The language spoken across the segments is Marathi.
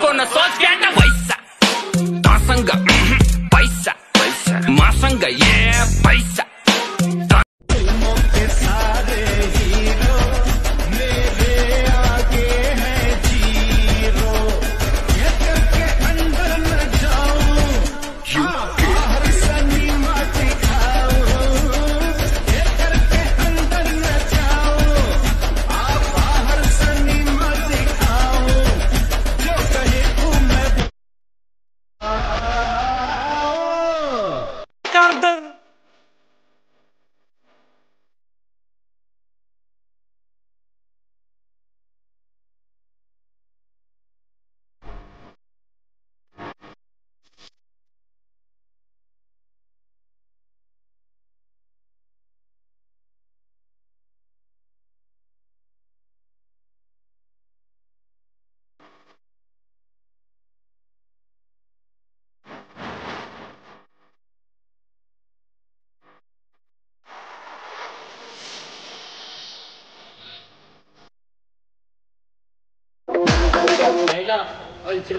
को न सोच के आटा पैसा तासंग पैसा पैसा मासंग ये पैसा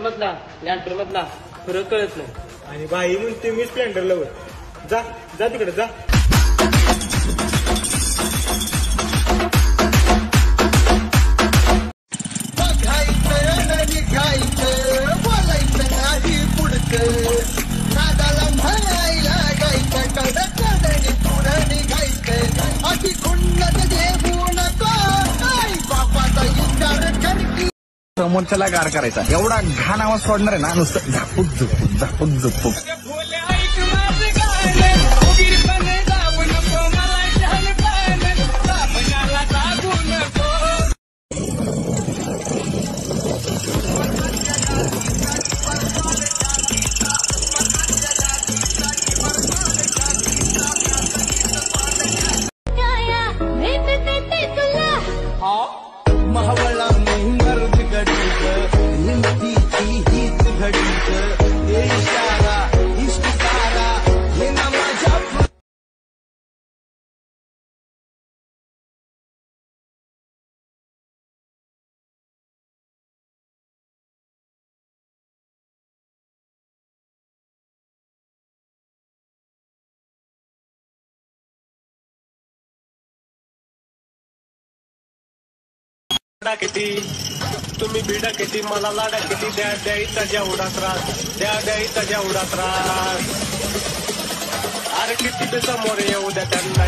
मधला लँडर मधला फरक कळत नाही. आणि बाई म्हणते मी स्प्लेंडर लवर. जा जा तिकडे जा. समोरच्याला गार करायचा एवढा घाण आवाज सोडणार आहे ना नुसतं झापूक झुपूक झापूक झुपूक. किती तुम्ही भिडा किती मला लाडा किती द्या द्यायचा जेवढा त्रास द्या द्यायचा जेवढा त्रास. अरे किती समोर येऊ द्या त्यांना